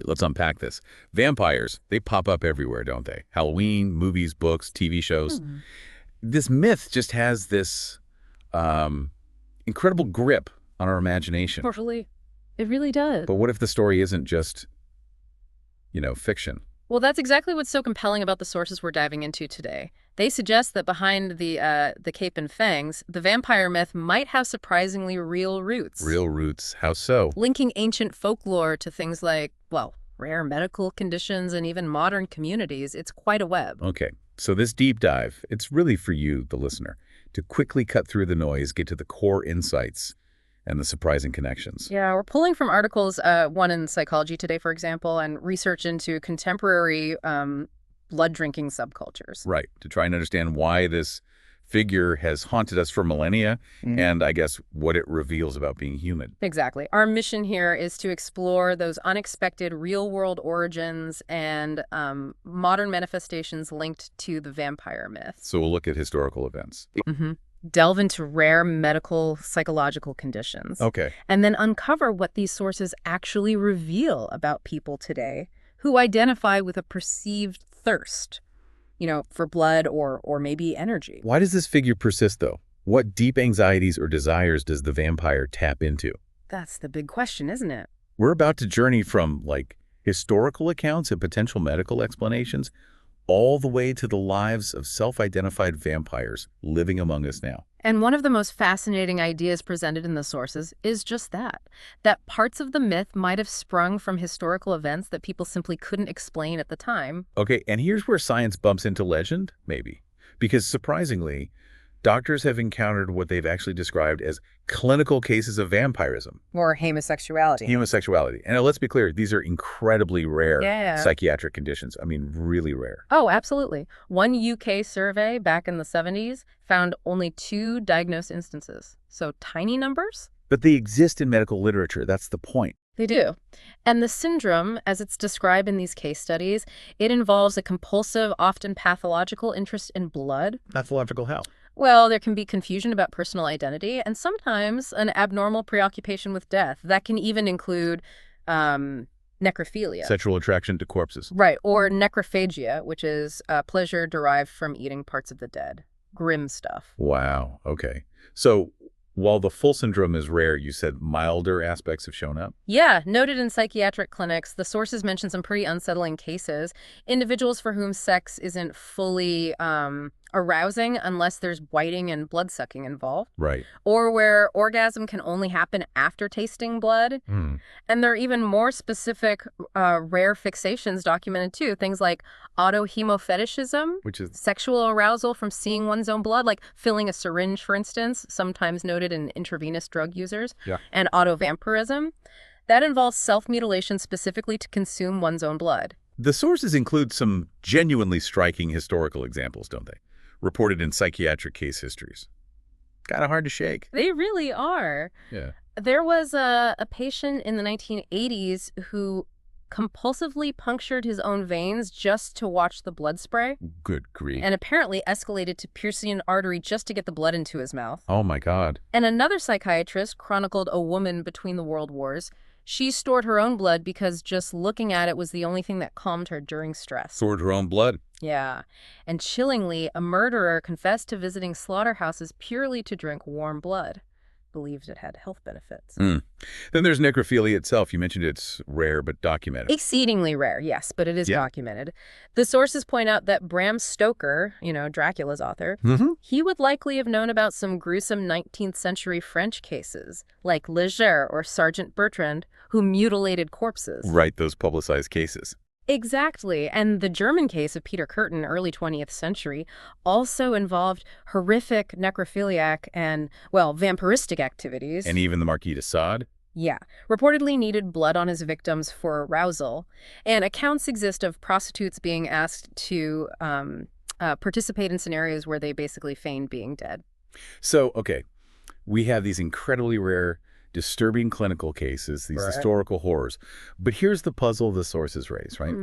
let's unpack this. Vampires, they pop up everywhere, don't they? Halloween, movies, books, TV shows. This myth just has this incredible grip on our imagination. Totally. It really does. But what if the story isn't just, fiction? Well, that's exactly what's so compelling about the sources we're diving into today. They suggest that behind the cape and fangs, the vampire myth might have surprisingly real roots. Real roots. How so? Linking ancient folklore to things like, well, rare medical conditions and even modern communities. It's quite a web. Okay, so this deep dive, it's really for you, the listener, to quickly cut through the noise, get to the core insights and the surprising connections. Yeah, we're pulling from articles, one in Psychology Today, for example, and research into contemporary blood-drinking subcultures. Right, to try and understand why this figure has haunted us for millennia, and I guess what it reveals about being human. Exactly. Our mission here is to explore those unexpected real-world origins and modern manifestations linked to the vampire myth. So we'll look at historical events. Delve into rare medical, psychological conditions. Okay. And then uncover what these sources actually reveal about people today who identify with a perceived thirst, for blood or maybe energy. Why does this figure persist, though? What deep anxieties or desires does the vampire tap into? That's the big question, isn't it? We're about to journey from, historical accounts and potential medical explanations all the way to the lives of self-identified vampires living among us now. And one of the most fascinating ideas presented in the sources is just that parts of the myth might have sprung from historical events that people simply couldn't explain at the time. Okay, and here's where science bumps into legend, maybe. Because surprisingly, doctors have encountered what they've actually described as clinical cases of vampirism. Or homosexuality. Homosexuality. And let's be clear, these are incredibly rare psychiatric conditions. I mean, really rare. Oh, absolutely. One UK survey back in the 70s found only 2 diagnosed instances. So tiny numbers? But they exist in medical literature. That's the point. They do. And the syndrome, as it's described in these case studies, it involves a compulsive, often pathological interest in blood. Pathological how? Well, there can be confusion about personal identity and sometimes an abnormal preoccupation with death. That can even include necrophilia. Sexual attraction to corpses. Right, or necrophagia, which is pleasure derived from eating parts of the dead. Grim stuff. Wow, okay. So while the full syndrome is rare, you said milder aspects have shown up? Yeah, noted in psychiatric clinics, the sources mention some pretty unsettling cases. Individuals for whom sex isn't fully arousing unless there's biting and blood-sucking involved. Right. Or where orgasm can only happen after tasting blood. And there are even more specific rare fixations documented too. Things like autohemofetishism, which is sexual arousal from seeing one's own blood, like filling a syringe, for instance, sometimes noted in intravenous drug users, and autovampirism. That involves self-mutilation specifically to consume one's own blood. The sources include some genuinely striking historical examples, don't they? Reported in psychiatric case histories. Kind of hard to shake. They really are. Yeah. There was a patient in the 1980s who compulsively punctured his own veins just to watch the blood spray. Good grief. And apparently escalated to piercing an artery just to get the blood into his mouth. Oh, my God. And another psychiatrist chronicled a woman between the world wars. She stored her own blood because just looking at it was the only thing that calmed her during stress. Stored her own blood? Yeah. And chillingly, a murderer confessed to visiting slaughterhouses purely to drink warm blood. Believed it had health benefits. Then there's necrophilia itself. You mentioned it's rare but documented. Exceedingly rare, yes, but it is documented. The sources point out that Bram Stoker, Dracula's author, he would likely have known about some gruesome 19th century French cases, like Leger or Sergeant Bertrand, who mutilated corpses. Right, those publicized cases. Exactly. And the German case of Peter Kürten, early 20th century, also involved horrific necrophiliac and, vampiristic activities. And even the Marquis de Sade? Yeah. Reportedly needed blood on his victims for arousal. And accounts exist of prostitutes being asked to participate in scenarios where they basically feigned being dead. So, okay, we have these incredibly rare disturbing clinical cases, these historical horrors. But here's the puzzle the sources raise, right?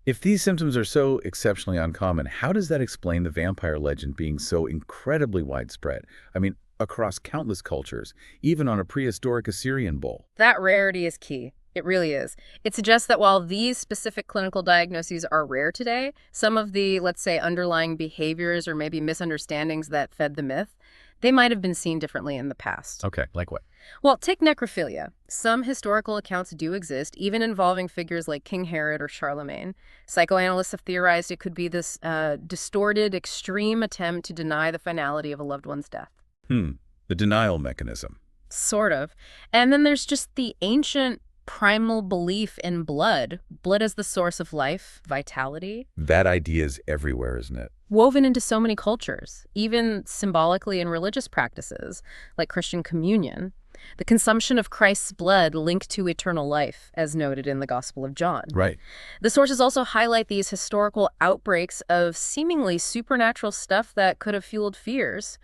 If these symptoms are so exceptionally uncommon, how does that explain the vampire legend being so incredibly widespread? I mean, across countless cultures, even on a prehistoric Assyrian bull. That rarity is key. It really is. It suggests that while these specific clinical diagnoses are rare today, some of the, let's say, underlying behaviors or maybe misunderstandings that fed the myth, they might have been seen differently in the past. Okay, like what? Well, take necrophilia. Some historical accounts do exist, even involving figures like King Herod or Charlemagne. Psychoanalysts have theorized it could be this distorted, extreme attempt to deny the finality of a loved one's death. The denial mechanism. Sort of. And then there's just the ancient primal belief in blood. Blood as the source of life, vitality. That idea is everywhere, isn't it? Woven into so many cultures, even symbolically in religious practices, like Christian communion. The consumption of Christ's blood linked to eternal life, as noted in the Gospel of John. Right. The sources also highlight these historical outbreaks of seemingly supernatural stuff that could have fueled fears.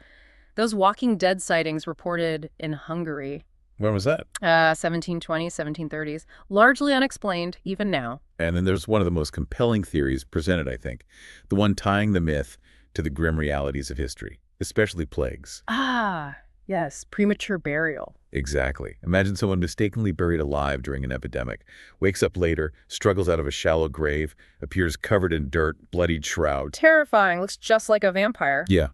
Those Walking Dead sightings reported in Hungary. When was that? 1720s, 1730s. Largely unexplained, even now. And then there's one of the most compelling theories presented, I think. The one tying the myth to the grim realities of history, especially plagues. Yes, premature burial. Exactly. Imagine someone mistakenly buried alive during an epidemic, wakes up later, struggles out of a shallow grave, appears covered in dirt, bloodied shroud. Terrifying. Looks just like a vampire. Yeah.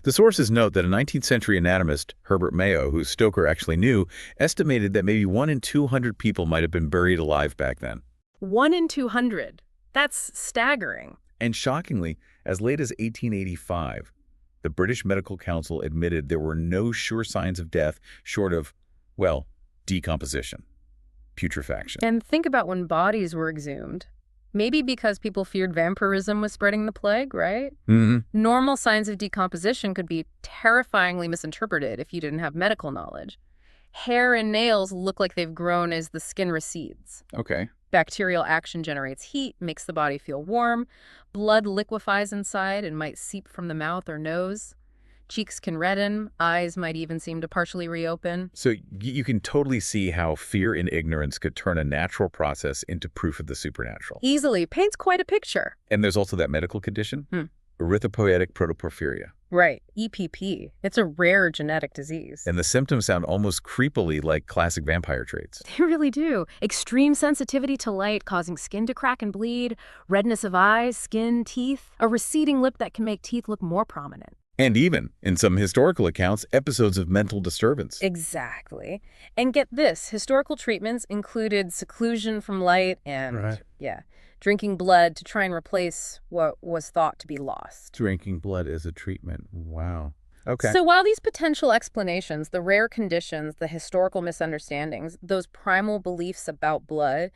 The sources note that a 19th century anatomist, Herbert Mayo, who Stoker actually knew, estimated that maybe 1 in 200 people might have been buried alive back then. 1 in 200. That's staggering. And shockingly, as late as 1885, the British Medical Council admitted there were no sure signs of death short of, well, decomposition, putrefaction. And think about when bodies were exhumed. Maybe because people feared vampirism was spreading the plague, right? Normal signs of decomposition could be terrifyingly misinterpreted if you didn't have medical knowledge. Hair and nails look like they've grown as the skin recedes. Okay. Bacterial action generates heat, makes the body feel warm. Blood liquefies inside and might seep from the mouth or nose. Cheeks can redden. Eyes might even seem to partially reopen. So you can totally see how fear and ignorance could turn a natural process into proof of the supernatural. Easily. Paints quite a picture. And there's also that medical condition, erythropoietic protoporphyria. Right, EPP. It's a rare genetic disease. And the symptoms sound almost creepily like classic vampire traits. They really do. Extreme sensitivity to light causing skin to crack and bleed, redness of eyes, skin, teeth, a receding lip that can make teeth look more prominent. And even, in some historical accounts, episodes of mental disturbance. Exactly. And get this, historical treatments included seclusion from light and, drinking blood to try and replace what was thought to be lost. Drinking blood as a treatment. Wow. Okay. So while these potential explanations, the rare conditions, the historical misunderstandings, those primal beliefs about blood,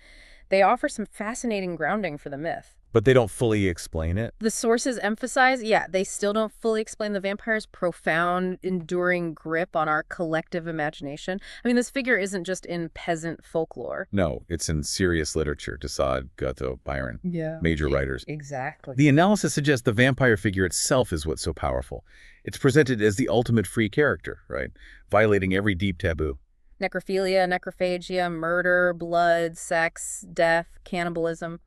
they offer some fascinating grounding for the myth. But they don't fully explain it? The sources emphasize, they still don't fully explain the vampire's profound, enduring grip on our collective imagination. I mean, this figure isn't just in peasant folklore. No, it's in serious literature. De Sade, Goethe, Byron. Major writers. Exactly. The analysis suggests the vampire figure itself is what's so powerful. It's presented as the ultimate free character, right? Violating every deep taboo. Necrophilia, necrophagia, murder, blood, sex, death, cannibalism,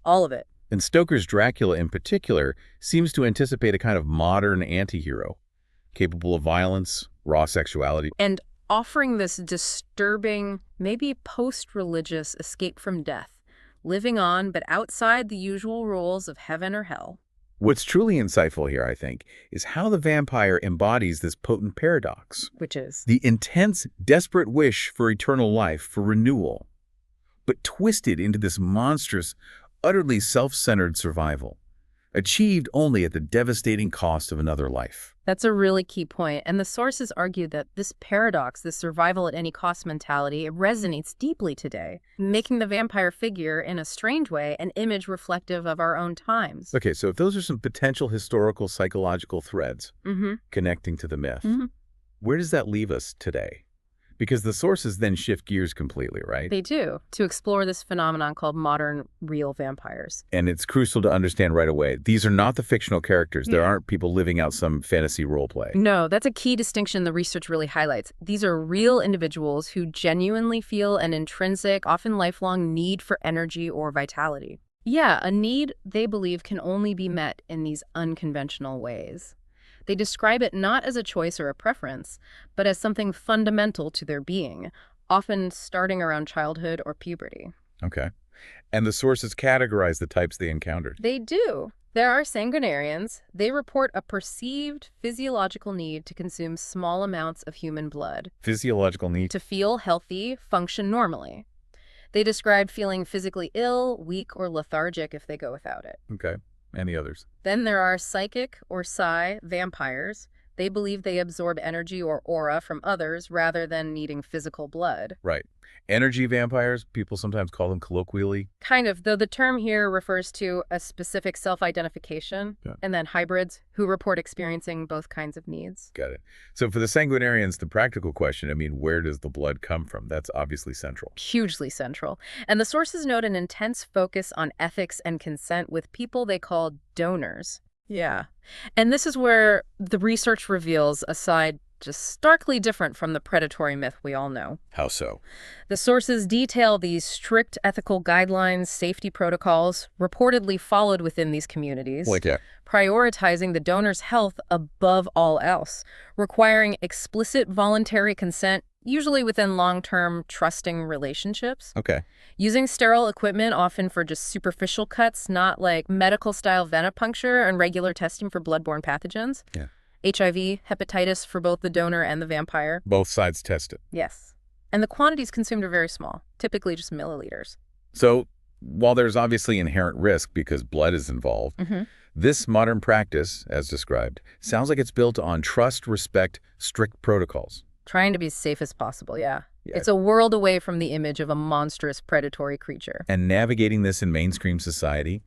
all of it. And Stoker's Dracula in particular seems to anticipate a kind of modern anti-hero, capable of violence, raw sexuality. And offering this disturbing, maybe post-religious escape from death, living on but outside the usual rules of heaven or hell. What's truly insightful here, I think, is how the vampire embodies this potent paradox. Which is? The intense, desperate wish for eternal life, for renewal, but twisted into this monstrous, utterly self-centered survival, achieved only at the devastating cost of another life. That's a really key point, and the sources argue that this paradox, this survival at any cost mentality, it resonates deeply today, making the vampire figure, in a strange way, an image reflective of our own times. Okay, so if those are some potential historical, psychological threads connecting to the myth, where does that leave us today? Because the sources then shift gears completely, right? They do, to explore this phenomenon called modern real vampires. And it's crucial to understand right away, these are not the fictional characters. There aren't people living out some fantasy role play. No, that's a key distinction the research really highlights. These are real individuals who genuinely feel an intrinsic, often lifelong need for energy or vitality. Yeah, a need they believe can only be met in these unconventional ways. They describe it not as a choice or a preference, but as something fundamental to their being, often starting around childhood or puberty. Okay. And the sources categorize the types they encountered. They do. There are sanguinarians. They report a perceived physiological need to consume small amounts of human blood. Physiological need? To feel healthy, function normally. They describe feeling physically ill, weak, or lethargic if they go without it. Okay. Any others? Then there are psychic or psi vampires. They believe they absorb energy or aura from others rather than needing physical blood. Right. Energy vampires, people sometimes call them colloquially. Kind of, though the term here refers to a specific self-identification, and then hybrids who report experiencing both kinds of needs. Got it. So for the sanguinarians, the practical question, where does the blood come from? That's obviously central. Hugely central. And the sources note an intense focus on ethics and consent with people they call donors. Yeah. And this is where the research reveals a side just starkly different from the predatory myth we all know. How so? The sources detail these strict ethical guidelines, safety protocols, reportedly followed within these communities, prioritizing the donor's health above all else, requiring explicit voluntary consent, usually within long-term trusting relationships. Okay. Using sterile equipment, often for just superficial cuts, not like medical-style venipuncture and regular testing for bloodborne pathogens. Yeah. HIV, hepatitis for both the donor and the vampire. Both sides tested. Yes. And the quantities consumed are very small, typically just milliliters. So while there's obviously inherent risk because blood is involved, this modern practice, as described, sounds like it's built on trust, respect, strict protocols. Trying to be as safe as possible, yeah. It's a world away from the image of a monstrous predatory creature. And navigating this in mainstream society,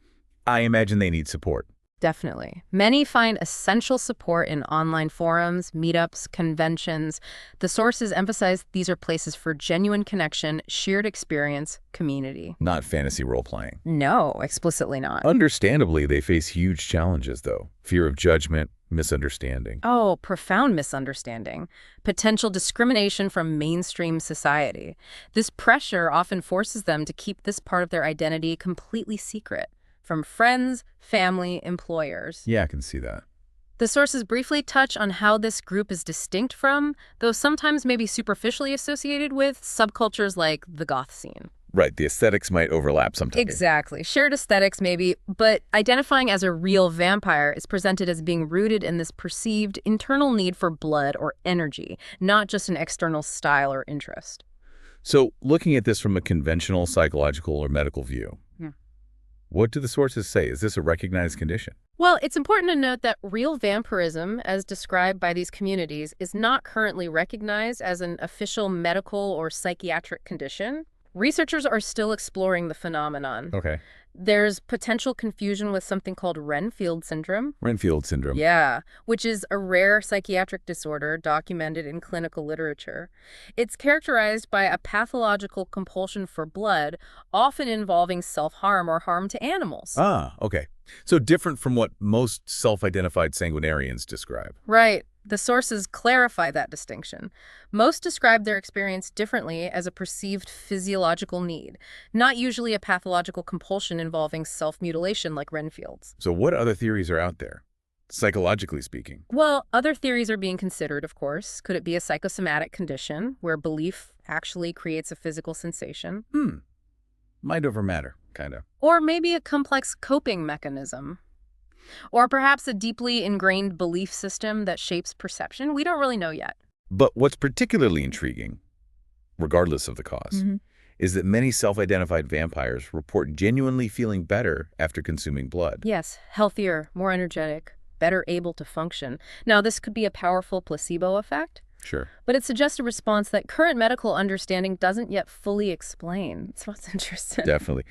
I imagine they need support. Definitely. Many find essential support in online forums, meetups, conventions. The sources emphasize these are places for genuine connection, shared experience, community. Not fantasy role-playing. No, explicitly not. Understandably, they face huge challenges, though. Fear of judgment, misunderstanding. Oh, profound misunderstanding. Potential discrimination from mainstream society. This pressure often forces them to keep this part of their identity completely secret. From friends, family, employers. Yeah, I can see that. The sources briefly touch on how this group is distinct from, though sometimes maybe superficially associated with, subcultures like the goth scene. Right, the aesthetics might overlap sometimes. Exactly. Shared aesthetics maybe, but identifying as a real vampire is presented as being rooted in this perceived internal need for blood or energy, not just an external style or interest. So, looking at this from a conventional psychological or medical view, what do the sources say? Is this a recognized condition? Well, it's important to note that real vampirism, as described by these communities, is not currently recognized as an official medical or psychiatric condition. Researchers are still exploring the phenomenon. Okay. There's potential confusion with something called Renfield syndrome. Renfield syndrome. Yeah, which is a rare psychiatric disorder documented in clinical literature. It's characterized by a pathological compulsion for blood, often involving self-harm or harm to animals. Ah, okay. So different from what most self-identified sanguinarians describe. Right. The sources clarify that distinction. Most describe their experience differently as a perceived physiological need, not usually a pathological compulsion involving self-mutilation like Renfield's. So what other theories are out there, psychologically speaking? Well, other theories are being considered, of course. Could it be a psychosomatic condition where belief actually creates a physical sensation? Mind over matter, kind of. Or maybe a complex coping mechanism. Or perhaps a deeply ingrained belief system that shapes perception. We don't really know yet. But what's particularly intriguing, regardless of the cause, is that many self-identified vampires report genuinely feeling better after consuming blood. Yes, healthier, more energetic, better able to function. Now, this could be a powerful placebo effect. Sure. But it suggests a response that current medical understanding doesn't yet fully explain. That's what's interesting. Definitely.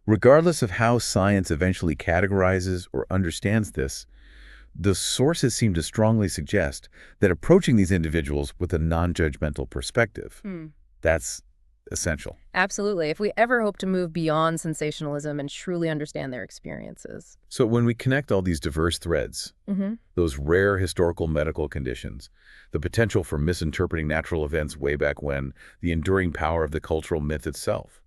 Regardless of how science eventually categorizes or understands this, the sources seem to strongly suggest that approaching these individuals with a non-judgmental perspective, that's essential. Absolutely. If we ever hope to move beyond sensationalism and truly understand their experiences. So when we connect all these diverse threads, those rare historical medical conditions, the potential for misinterpreting natural events way back when, the enduring power of the cultural myth itself,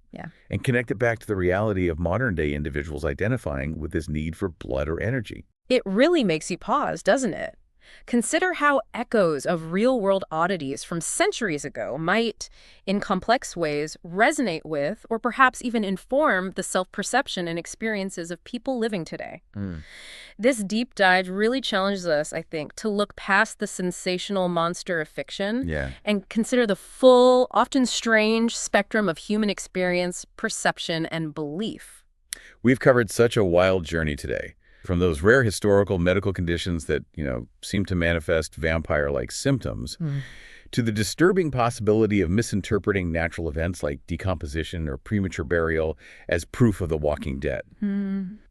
and connect it back to the reality of modern-day individuals identifying with this need for blood or energy. It really makes you pause, doesn't it? Consider how echoes of real-world oddities from centuries ago might, in complex ways, resonate with or perhaps even inform the self-perception and experiences of people living today. This deep dive really challenges us, I think, to look past the sensational monster of fiction and consider the full, often strange spectrum of human experience, perception, and belief. We've covered such a wild journey today. From those rare historical medical conditions that, seem to manifest vampire-like symptoms, to the disturbing possibility of misinterpreting natural events like decomposition or premature burial as proof of the walking dead.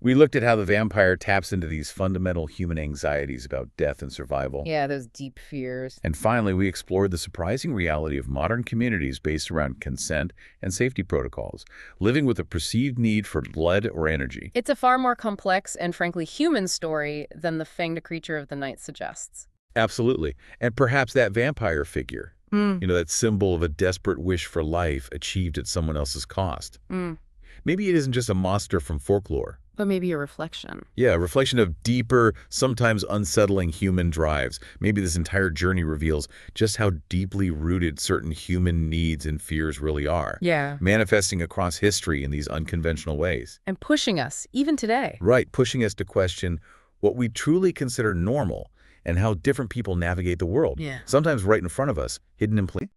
We looked at how the vampire taps into these fundamental human anxieties about death and survival. Yeah, those deep fears. And finally, we explored the surprising reality of modern communities based around consent and safety protocols, living with a perceived need for blood or energy. It's a far more complex and frankly human story than the fanged creature of the night suggests. Absolutely. And perhaps that vampire figure, that symbol of a desperate wish for life achieved at someone else's cost. Maybe it isn't just a monster from folklore. But maybe a reflection. Yeah, a reflection of deeper, sometimes unsettling human drives. Maybe this entire journey reveals just how deeply rooted certain human needs and fears really are. Yeah. Manifesting across history in these unconventional ways. And pushing us, even today. Right, pushing us to question what we truly consider normal and how different people navigate the world. Yeah. Sometimes right in front of us, hidden in plain.